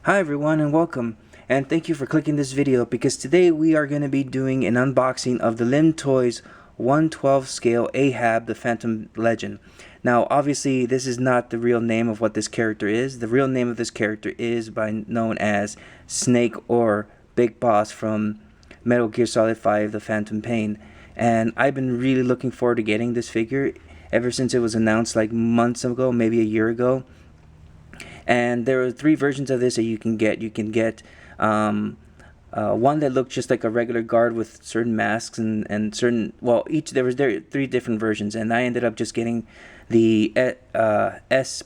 Hi everyone and welcome, and thank you for clicking this video because today we are going to be doing an unboxing of the Lim Toys 1/12 scale Ahab the Phantom Legend. Now obviously this is not the real name of what this character is. The real name of this character is known as Snake or Big Boss from Metal Gear Solid 5 The Phantom Pain, and I've been really looking forward to getting this figure ever since it was announced like months ago, maybe a year ago. And there are three versions of this that you can get. You can get one that looked just like a regular guard with certain masks and certain, well, there are three different versions, and I ended up just getting the S++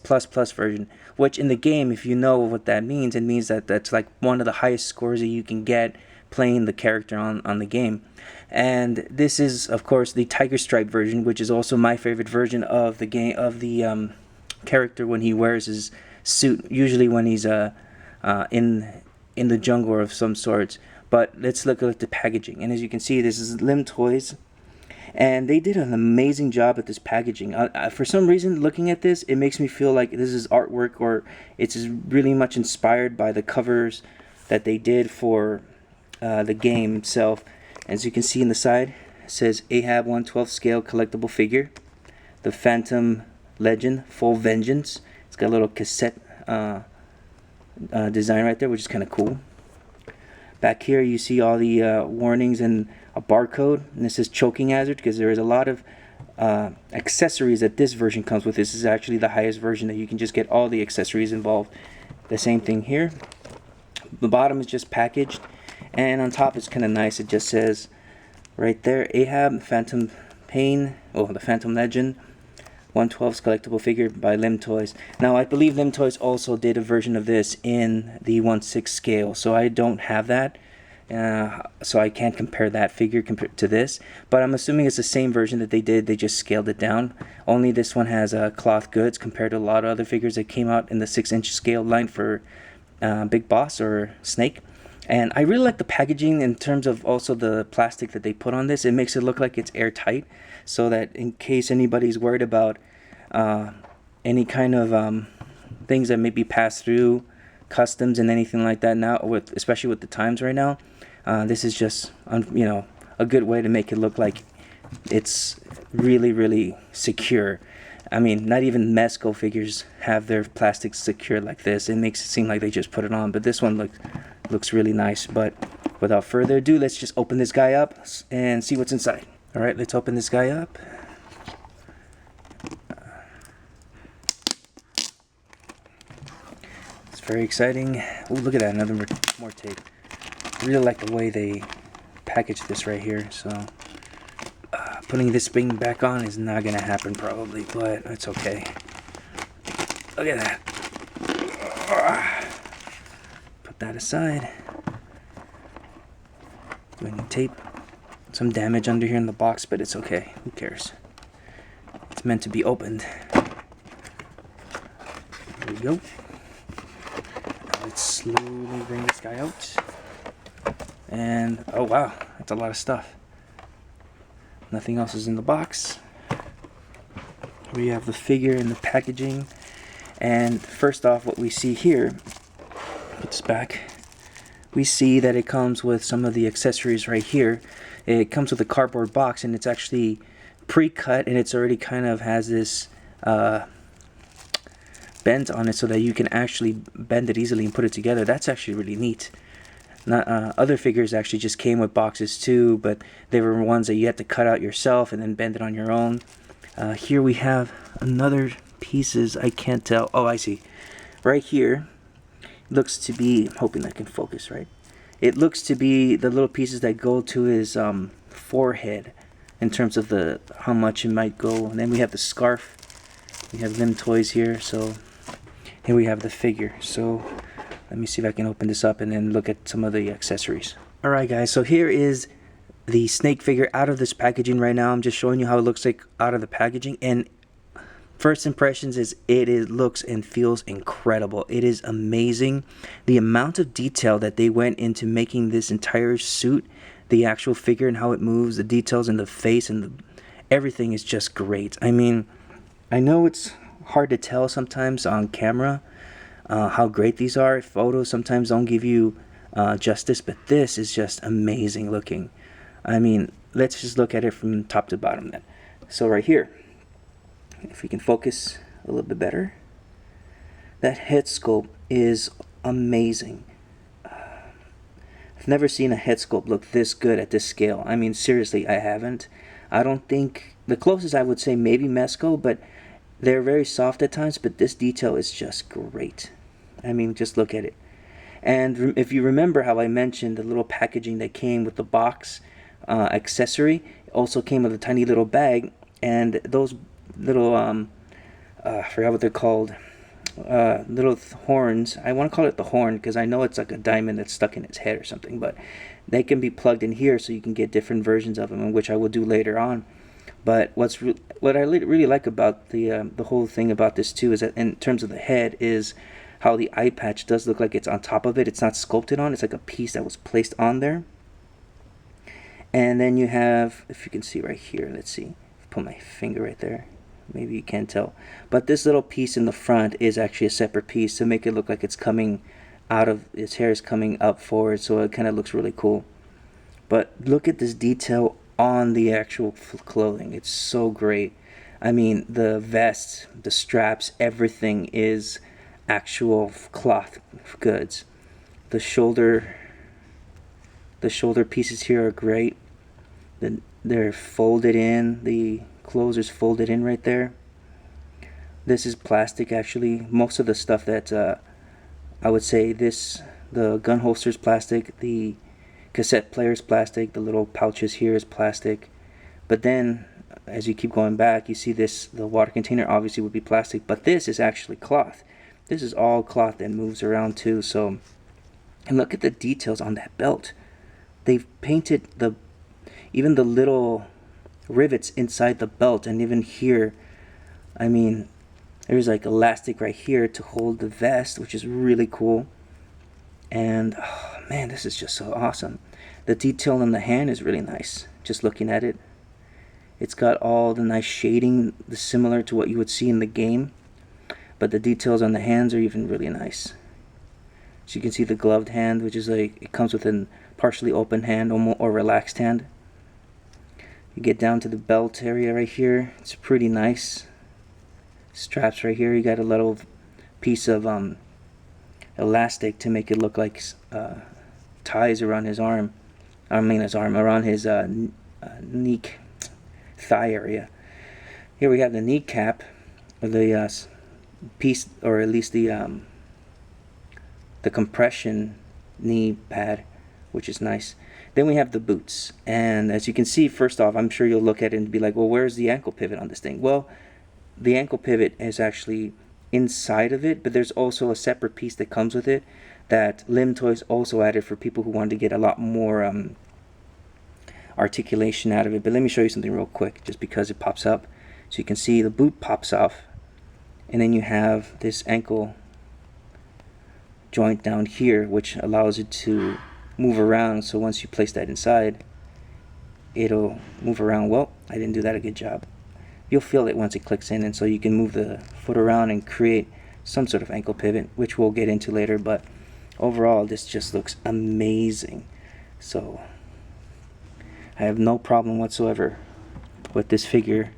version, which in the game, if you know what that means, it means that that's like one of the highest scores that you can get playing the character on the game. And this is of course the Tiger Stripe version, which is also my favorite version of the game, of the character when he wears his suit, usually when he's in the jungle or of some sorts. But let's look at the packaging, and as you can see, this is Lim Toys, and they did an amazing job at this packaging. For some reason, looking at this, it makes me feel like this is artwork, or it's really much inspired by the covers that they did for the game itself. As you can see in the side, it says Ahab 1/12 scale collectible figure, the Phantom Legend, Full Vengeance. It's got a little cassette design right there, which is kind of cool. Back here you see all the warnings and a barcode, and this is choking hazard because there is a lot of accessories that this version comes with. This is actually the highest version that you can just get all the accessories involved. The same thing here. The bottom is just packaged, and on top it's kind of nice. It just says right there, Ahab Phantom Pain, the Phantom Legend 1/12 collectible figure by Lim Toys. Now I believe Lim Toys also did a version of this in the 1/6 scale, so I don't have that, so I can't compare that figure to this, but I'm assuming it's the same version that they did. They just scaled it down. Only this one has cloth goods compared to a lot of other figures that came out in the 6-inch scale line for Big Boss or Snake. And I really like the packaging in terms of also the plastic that they put on this. It makes it look like it's airtight, so that in case anybody's worried about any kind of things that may be passed through customs and anything like that now, especially with the times right now, this is just a good way to make it look like it's really secure. I mean, not even Mezco figures have their plastic secure like this. It makes it seem like they just put it on, but this one looks really nice. But without further ado, let's just open this guy up and see what's inside. Alright, let's open this guy up. It's very exciting. Oh, look at that, another more tape. I really like the way they package this right here. So putting this thing back on is not gonna happen probably, but it's okay. Look at that. Put that aside. Do I need tape? Some damage under here in the box, but it's okay. Who cares? It's meant to be opened. There we go. Now let's slowly bring this guy out. And oh wow, that's a lot of stuff. Nothing else is in the box. We have the figure and the packaging. And first off, what we see here, put this back, we see that it comes with some of the accessories right here. It comes with a cardboard box, and it's actually pre-cut, and it's already kind of has this bend on it so that you can actually bend it easily and put it together. That's actually really neat. Other figures actually just came with boxes too, but they were ones that you had to cut out yourself and then bend it on your own. Here we have another pieces. I can't tell. Oh, I see. Right here looks to be, I'm hoping that can focus right. It looks to be the little pieces that go to his forehead in terms of how much it might go. And then we have the scarf. We have Lim Toys here. So here we have the figure. So let me see if I can open this up and then look at some of the accessories. Alright guys, so here is the Snake figure out of this packaging right now. I'm just showing you how it looks like out of the packaging, and first impressions is it looks and feels incredible. It is amazing. The amount of detail that they went into making this entire suit, the actual figure and how it moves, the details in the face and everything is just great. I mean, I know it's hard to tell sometimes on camera, how great these are. Photos sometimes don't give you justice, but this is just amazing looking. I mean, let's just look at it from top to bottom then. So right here, if we can focus a little bit better, that head sculpt is amazing. I've never seen a head sculpt look this good at this scale. I mean, seriously, I haven't. I don't think, the closest I would say maybe Mesco, but they're very soft at times, but this detail is just great. I mean, just look at it. And if you remember how I mentioned the little packaging that came with the box accessory, also came with a tiny little bag, and those little, I forgot what they're called, little horns. I want to call it the horn because I know it's like a diamond that's stuck in its head or something, but they can be plugged in here so you can get different versions of them, which I will do later on. But what I really like about the whole thing about this too is that in terms of the head is how the eye patch does look like it's on top of it. It's not sculpted on. It's like a piece that was placed on there. And then you have, if you can see right here, let's see, put my finger right there. Maybe you can't tell, but this little piece in the front is actually a separate piece to make it look like it's coming out of, its hair is coming up forward, so it kind of looks really cool. But look at this detail on the actual clothing. It's so great. I mean, the vest, the straps, everything is actual cloth goods. The shoulder pieces here are great. They're folded in. The closures folded in right there. This is plastic actually. Most of the stuff that I would say the gun holster is plastic, the cassette player is plastic, the little pouches here is plastic. But then as you keep going back, you see this, the water container obviously would be plastic, but this is actually cloth. This is all cloth that moves around too. So, and look at the details on that belt. They've painted even the little rivets inside the belt, and even here, I mean, there's like elastic right here to hold the vest, which is really cool. And oh man, this is just so awesome. The detail on the hand is really nice, just looking at it. It's got all the nice shading similar to what you would see in the game, but the details on the hands are even really nice. So you can see the gloved hand, which is like, it comes with a partially open hand or relaxed hand. You get down to the belt area right here. It's pretty nice. Straps right here. You got a little piece of elastic to make it look like ties around his arm. Around his thigh area. Here we have the kneecap, or the piece, or at least the compression knee pad, which is nice. Then we have the boots, and as you can see, first off, I'm sure you'll look at it and be like, well, where's the ankle pivot on this thing? Well, the ankle pivot is actually inside of it, but there's also a separate piece that comes with it that Limb Toys also added for people who wanted to get a lot more articulation out of it. But let me show you something real quick, just because it pops up. So you can see the boot pops off, and then you have this ankle joint down here, which allows it to move around. So once you place that inside, it'll move around. Well, I didn't do that a good job. You'll feel it once it clicks in, and so you can move the foot around and create some sort of ankle pivot, which we'll get into later. But overall, this just looks amazing. So I have no problem whatsoever with this figure.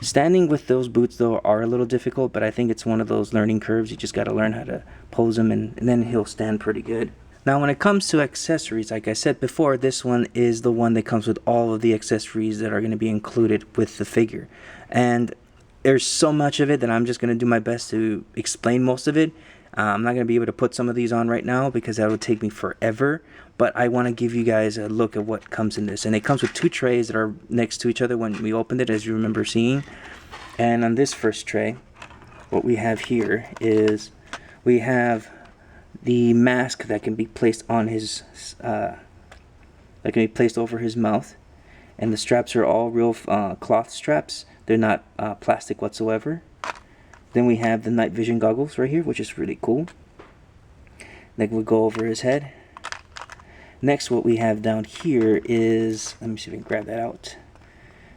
Standing with those boots though are a little difficult, but I think it's one of those learning curves. You just got to learn how to pose them, and then he'll stand pretty good. Now when it comes to accessories, like I said before, this one is the one that comes with all of the accessories that are going to be included with the figure. And there's so much of it that I'm just going to do my best to explain most of it. I'm not going to be able to put some of these on right now because that would take me forever. But I want to give you guys a look at what comes in this. And it comes with two trays that are next to each other when we opened it, as you remember seeing. And on this first tray, what we have here is we have the mask that can be placed on his, that can be placed over his mouth. And the straps are all real cloth straps. They're not plastic whatsoever. Then we have the night vision goggles right here, which is really cool. Then we'll go over his head. Next, what we have down here is, let me see if we can grab that out.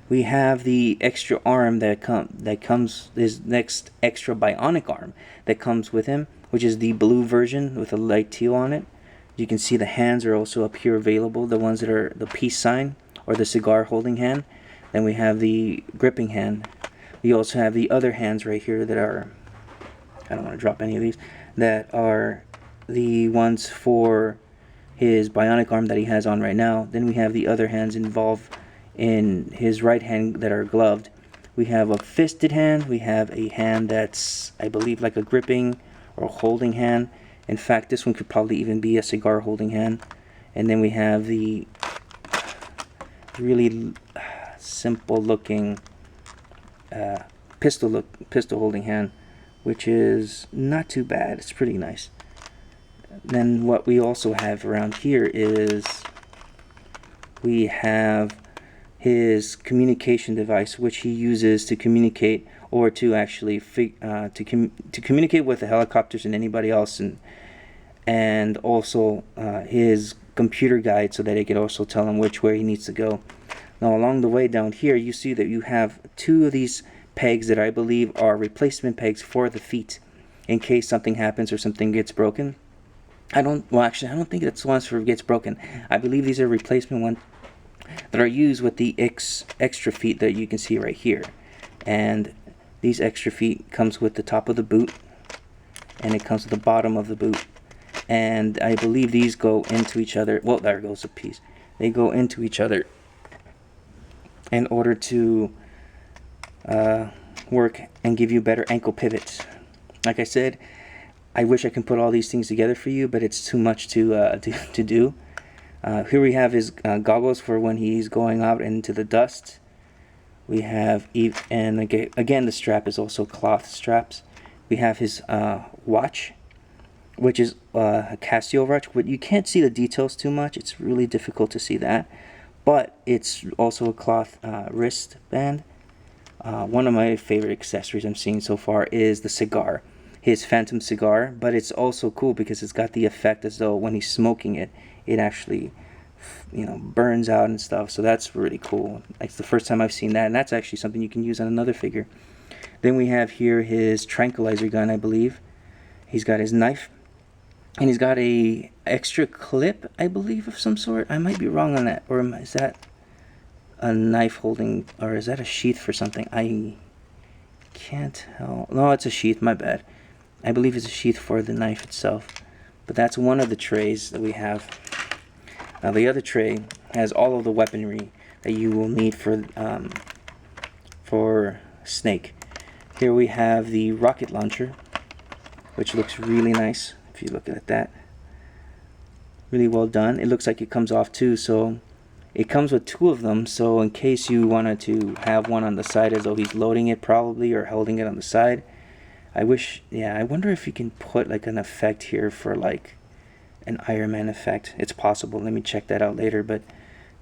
We have the extra arm that comes, his next extra bionic arm that comes with him, which is the blue version with a light teal on it. You can see the hands are also up here available, the ones that are the peace sign or the cigar holding hand. Then we have the gripping hand. We also have the other hands right here that are, I don't want to drop any of these, that are the ones for his bionic arm that he has on right now. Then we have the other hands involved in his right hand that are gloved. We have a fisted hand. We have a hand that's, I believe, like a gripping or holding hand. In fact, this one could probably even be a cigar holding hand. And then we have the really simple looking pistol holding hand, which is not too bad. It's pretty nice. Then what we also have around here is we have his communication device, which he uses to communicate, or to actually to communicate with the helicopters and anybody else, and also his computer guide, so that it can also tell him which way he needs to go. Now along the way down here, you see that you have two of these pegs that I believe are replacement pegs for the feet, in case something happens or something gets broken. I don't think that's the ones for gets broken. I believe these are replacement ones that are used with the extra feet that you can see right here. And these extra feet comes with the top of the boot, and it comes with the bottom of the boot. And I believe these go into each other. Well, there goes a piece. They go into each other in order to work and give you better ankle pivots. Like I said, I wish I can put all these things together for you, but it's too much to do. Here we have his goggles for when he's going out into the dust. We have, and again, the strap is also cloth straps. We have his watch, which is a Casio watch, but you can't see the details too much. It's really difficult to see that. But it's also a cloth wristband. One of my favorite accessories I'm seeing so far is the cigar, his Phantom cigar. But it's also cool because it's got the effect as though when he's smoking it, it actually, burns out and stuff. So that's really cool. It's the first time I've seen that, and that's actually something you can use on another figure. Then we have here his tranquilizer gun, I believe. He's got his knife, and he's got a extra clip, I believe, of some sort. I might be wrong on that, or is that a knife holding, or is that a sheath for something? I can't tell. No, it's a sheath, my bad. I believe it's a sheath for the knife itself. But that's one of the trays that we have. Now the other tray has all of the weaponry that you will need for Snake. Here we have the rocket launcher, which looks really nice. If you look at that, really well done. It looks like it comes off too, so it comes with two of them. So in case you wanted to have one on the side as though he's loading it probably, or holding it on the side. I wonder if you can put like an effect here for like an Iron Man effect. It's possible. Let me check that out later. But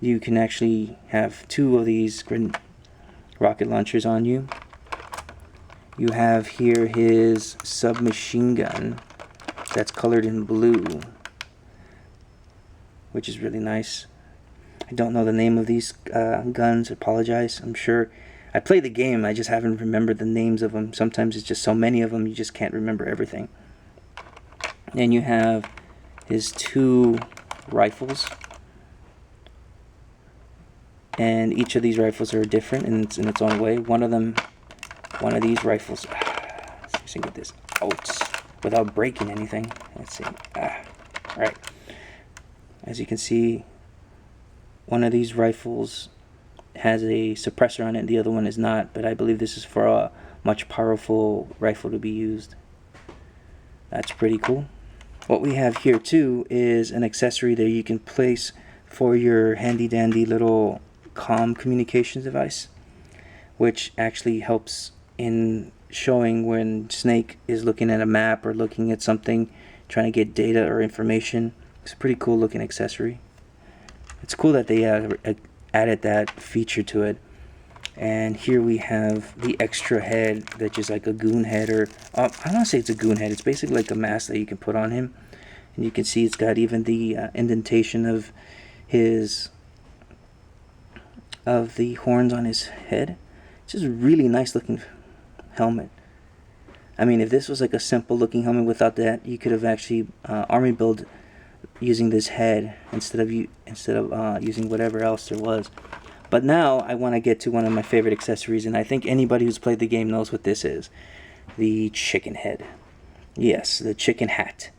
you can actually have two of these rocket launchers on you. You have here his submachine gun that's colored in blue, which is really nice. I don't know the name of these guns. I apologize. I'm sure I played the game. I just haven't remembered the names of them. Sometimes it's just so many of them you just can't remember everything. And you have his two rifles, and each of these rifles are different in its own way. One of these rifles, let's see, get this out without breaking anything. Let's see. All right. As you can see, one of these rifles has a suppressor on it, the other one is not, but I believe this is for a much powerful rifle to be used. That's pretty cool. What we have here too is an accessory that you can place for your handy dandy little comm communications device, which actually helps in showing when Snake is looking at a map or looking at something, trying to get data or information. It's a pretty cool looking accessory. It's cool that they added that feature to it. And here we have the extra head, that's just like a goon head, or I don't want to say it's a goon head. It's basically like a mask that you can put on him, and you can see it's got even the indentation of his of the horns on his head. It's just a really nice looking helmet. I mean, if this was like a simple looking helmet without that, you could have actually army build using this head instead of using whatever else there was. But now I want to get to one of my favorite accessories, and I think anybody who's played the game knows what this is. The chicken head. Yes, the chicken hat.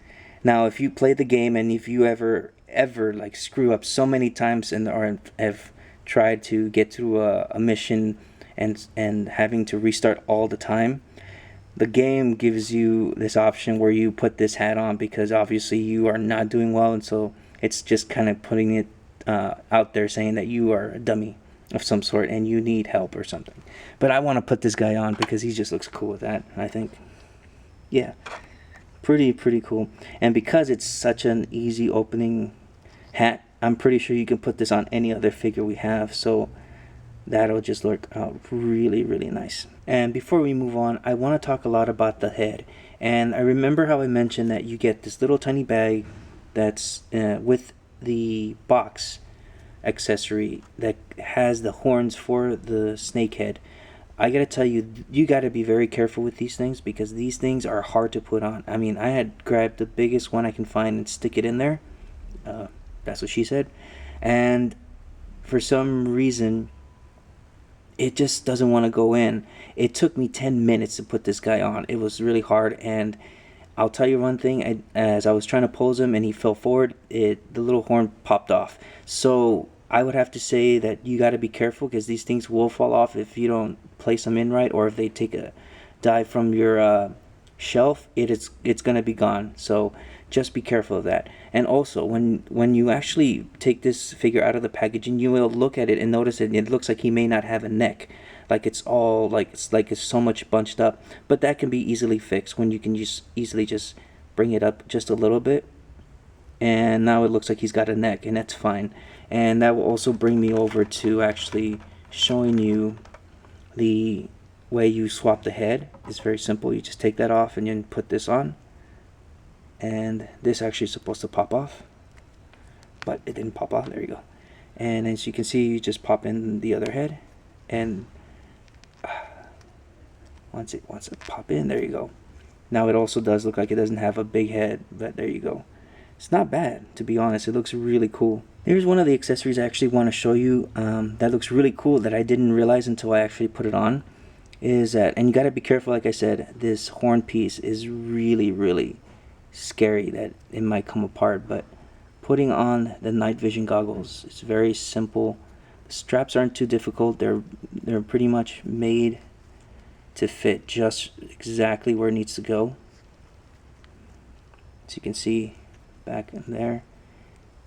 Now, if you played the game and if you ever like screw up so many times and or have tried to get through a mission and having to restart all the time, the game gives you this option where you put this hat on because obviously you are not doing well, and so it's just kind of putting it out there saying that you are a dummy of some sort and you need help or something. But I want to put this guy on because he just looks cool with that, I think. Yeah, pretty cool. And because it's such an easy opening hat, I'm pretty sure you can put this on any other figure we have, so that'll just look really nice. And before we move on, I want to talk a lot about the head. And I remember how I mentioned that you get this little tiny bag that's with the box accessory that has the horns for the snake head. I gotta tell you, you gotta be very careful with these things because these things are hard to put on. I mean, I had grabbed the biggest one I can find and stick it in there. That's what she said. And for some reason, it just doesn't want to go in. It took me 10 minutes to put this guy on. It was really hard, and I'll tell you one thing, as I was trying to pose him and he fell forward, the little horn popped off. So I would have to say that you got to be careful because these things will fall off if you don't place them in right, or if they take a dive from your shelf, it's going to be gone. So just be careful of that. And also, when you actually take this figure out of the packaging, you will look at it and notice that it looks like he may not have a neck. Like it's all it's so much bunched up. But that can be easily fixed when you can easily just bring it up just a little bit. And now it looks like he's got a neck, and that's fine. And that will also bring me over to actually showing you the way you swap the head. It's very simple. You just take that off and then put this on. And this actually is supposed to pop off, but it didn't pop off. There you go. And as you can see, you just pop in the other head, and once it wants to pop in, there you go. Now it also does look like it doesn't have a big head, but there you go. It's not bad, to be honest. It looks really cool. Here's one of the accessories I actually want to show you that looks really cool that I didn't realize until I actually put it on. Is that, and you got to be careful, like I said, this horn piece is really scary that it might come apart, but putting on the night vision goggles, it's very simple. The straps aren't too difficult. They're pretty much made to fit just exactly where it needs to go. As you can see back in there,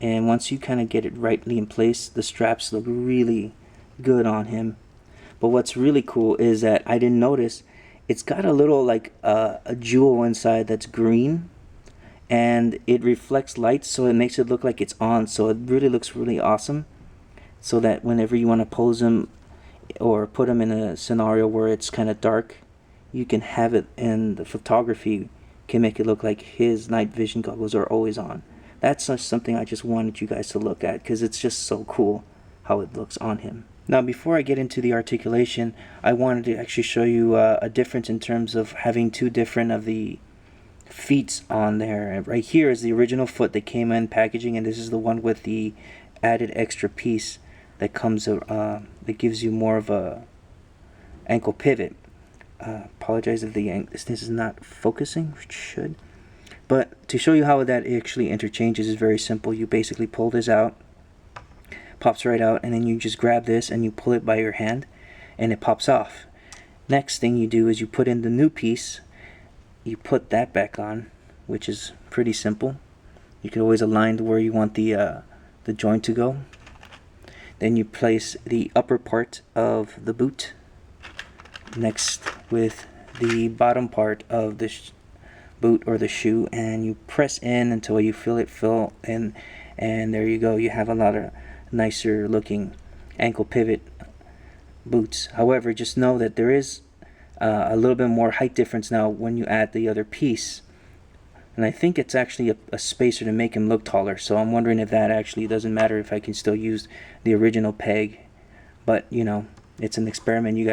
and once you kind of get it rightly in place, the straps look really good on him. But what's really cool is that I didn't notice it's got a little like a jewel inside that's green, and it reflects light, so it makes it look like it's on. So it really looks really awesome, so that whenever you want to pose him or put him in a scenario where it's kind of dark, you can have it, and the photography can make it look like his night vision goggles are always on. That's something I just wanted you guys to look at because it's just so cool how it looks on him. Now, before I get into the articulation, I wanted to actually show you a difference in terms of having two different of the feet on there. And right here is the original foot that came in packaging, and this is the one with the added extra piece that comes that gives you more of a ankle pivot. Apologize if this is not focusing, which should. But to show you how that actually interchanges is very simple. You basically pull this out, pops right out, and then you just grab this and you pull it by your hand and it pops off. Next thing you do is you put in the new piece, you put that back on, which is pretty simple. You can always align to where you want the joint to go. Then you place the upper part of the boot next with the bottom part of the boot or the shoe, and you press in until you feel it fill in, and there you go. You have a lot of nicer looking ankle pivot boots. However, just know that there is a little bit more height difference now when you add the other piece, and I think it's actually a spacer to make him look taller. So I'm wondering if that actually doesn't matter, if I can still use the original peg But you know, it's an experiment. You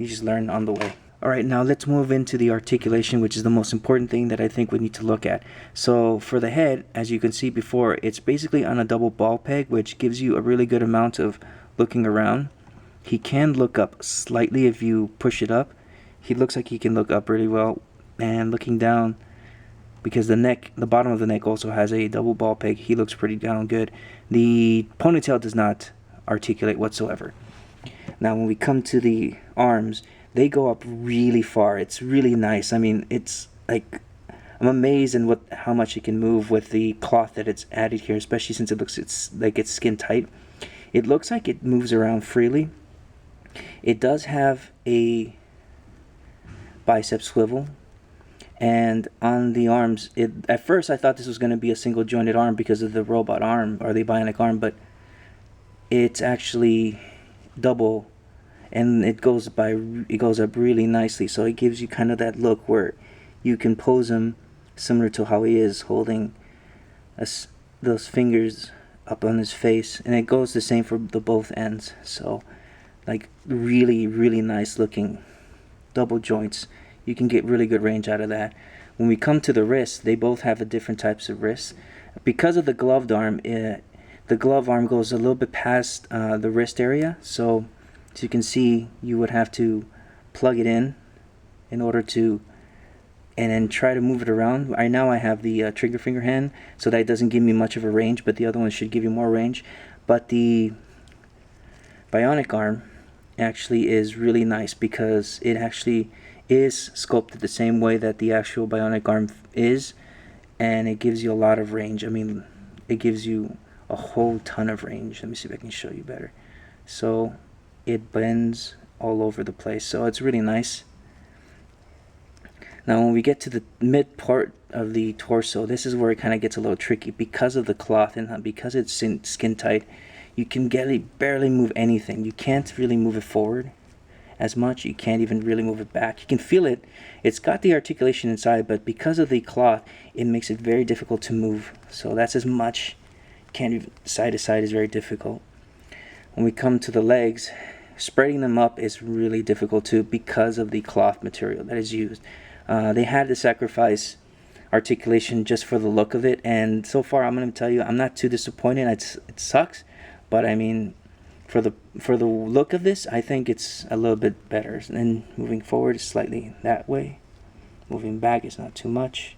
just learn on the way. Alright, now let's move into the articulation, which is the most important thing that I think we need to look at. So for the head, as you can see before, it's basically on a double ball peg, which gives you a really good amount of looking around. He can look up slightly if you push it up. He looks like he can look up really well, and looking down, because the bottom of the neck also has a double ball peg, he looks pretty down good. The ponytail does not articulate whatsoever. Now when we come to the arms, they go up really far. It's really nice. I mean, it's like, I'm amazed in how much it can move with the cloth that it's added here, especially since it's like it's skin tight. It looks like it moves around freely. It does have a bicep swivel, and on the arms, at first I thought this was going to be a single jointed arm because of the robot arm or the bionic arm, but it's actually double, and it goes up really nicely. So it gives you kind of that look where you can pose him similar to how he is holding those fingers up on his face, and it goes the same for the both ends. So like really nice looking double joints. You can get really good range out of that. When we come to the wrists, they both have a different types of wrists. Because of the gloved arm, the glove arm goes a little bit past the wrist area, so as you can see, you would have to plug it in order to, and then try to move it around. Right now I have the trigger finger hand, so that doesn't give me much of a range, but the other one should give you more range. But the bionic arm actually is really nice because it actually is sculpted the same way that the actual bionic arm is, and it gives you a lot of range. I mean, it gives you a whole ton of range. Let me see if I can show you better. So it bends all over the place, so it's really nice. Now when we get to the mid part of the torso, this is where it kind of gets a little tricky because of the cloth and because it's skin tight. You can barely move anything. You can't really move it forward as much. You can't even really move it back. You can feel it. It's got the articulation inside, but because of the cloth, it makes it very difficult to move. So that's as much. Can't even, side to side is very difficult. When we come to the legs, spreading them up is really difficult too because of the cloth material that is used. They had to sacrifice articulation just for the look of it, and so far I'm going to tell you I'm not too disappointed. It sucks, but I mean, for the look of this, I think it's a little bit better. And then moving forward is slightly that way. Moving back is not too much.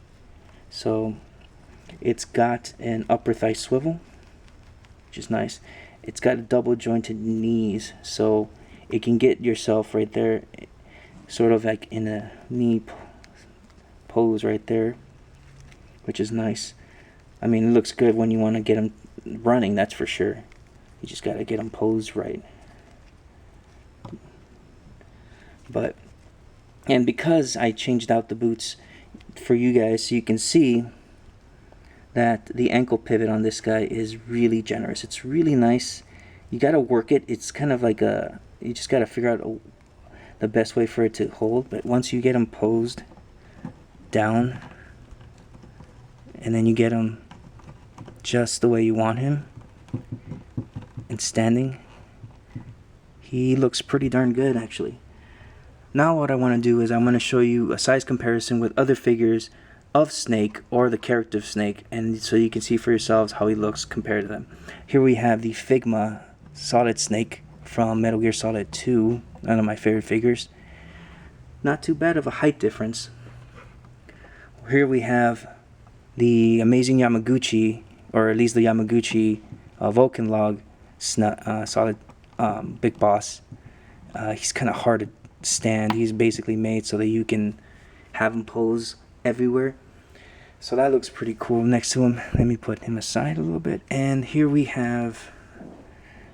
So it's got an upper thigh swivel, which is nice. It's got double jointed knees, so it can get yourself right there, sort of like in a knee pose right there, which is nice. I mean, it looks good when you want to get them running, that's for sure. You just got to get them posed right. And because I changed out the boots for you guys, so you can see that the ankle pivot on this guy is really generous. It's really nice. You got to work it. It's kind of like you just got to figure out the best way for it to hold. But once you get him posed down, and then you get him just the way you want him and standing, he looks pretty darn good actually. Now what I want to do is I'm going to show you a size comparison with other figures of Snake or the character of Snake, and so you can see for yourselves how he looks compared to them. Here we have the Figma Solid Snake from Metal Gear Solid 2, one of my favorite figures. Not too bad of a height difference. Here we have the amazing Yamaguchi, or at least the Yamaguchi Vulcan Log Solid Big Boss. He's kind of hard to stand. He's basically made so that you can have him pose everywhere. So that looks pretty cool next to him. Let me put him aside a little bit. And here we have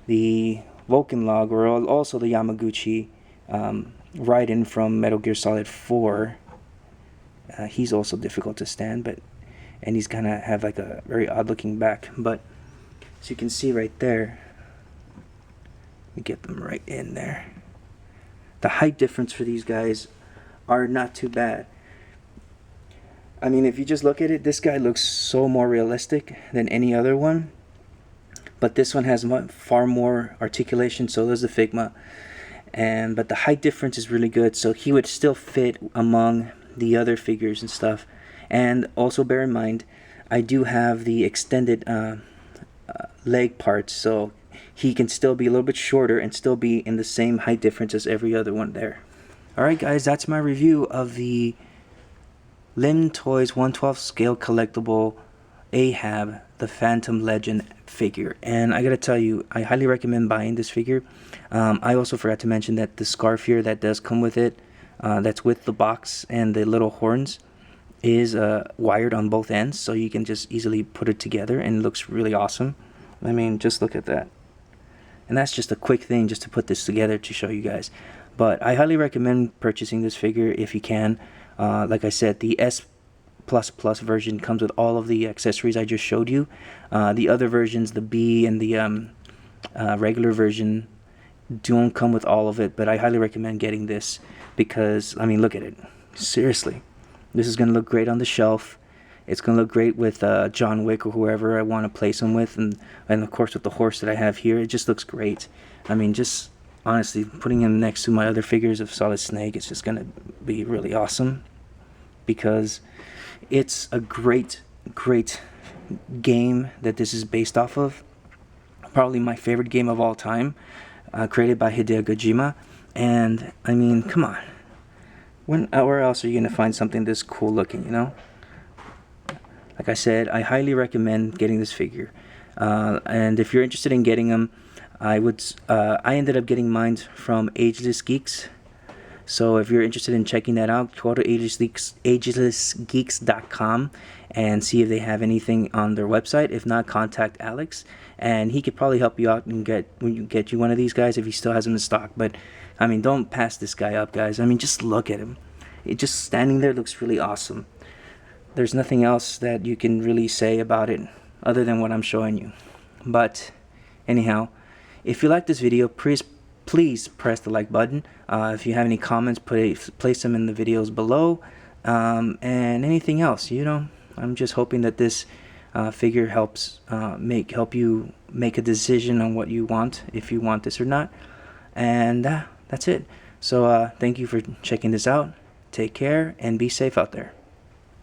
the Vulcan Log, or also the Yamaguchi Raiden from Metal Gear Solid 4. He's also difficult to stand, and he's gonna have like a very odd looking back. But as you can see right there, we get them right in there. The height difference for these guys are not too bad. I mean, if you just look at it, this guy looks so more realistic than any other one. but this one has far more articulation, so does the Figma. But the height difference is really good, so he would still fit among the other figures and stuff. And also bear in mind, I do have the extended leg parts, so he can still be a little bit shorter and still be in the same height difference as every other one there. Alright guys, that's my review of the Lim Toys 1/12 scale collectible Aehab, the Phantom Legend figure. And I gotta tell you, I highly recommend buying this figure. I also forgot to mention that the scarf here that does come with it, that's with the box and the little horns, is wired on both ends, so you can just easily put it together, and it looks really awesome. I mean, just look at that. And that's just a quick thing just to put this together to show you guys. But I highly recommend purchasing this figure if you can. Like I said, the S++ version comes with all of the accessories I just showed you. The other versions, the B and the regular version, don't come with all of it, but I highly recommend getting this because, I mean, look at it. Seriously, this is going to look great on the shelf. It's going to look great with John Wick or whoever I want to place him with, and of course with the horse that I have here. It just looks great. I mean, just honestly, putting him next to my other figures of Solid Snake, it's just going to be really awesome, because it's a great game that this is based off of. Probably my favorite game of all time, created by Hideo Kojima. And I mean, come on, where else are you going to find something this cool looking, you know? Like I said, I highly recommend getting this figure. And if you're interested in getting them, I ended up getting mine from Ageless Geeks. So if you're interested in checking that out, go to agelessgeeks.com and see if they have anything on their website. If not, contact Alex, and he could probably help you out and get you one of these guys if he still has them in stock. But I mean, don't pass this guy up, guys. I mean, just look at him. It just standing there looks really awesome. There's nothing else that you can really say about it other than what I'm showing you. But anyhow, if you like this video, please press the like button. If you have any comments, place them in the videos below. And anything else, you know, I'm just hoping that this figure helps help you make a decision on what you want, if you want this or not. And that's it. So thank you for checking this out. Take care and be safe out there.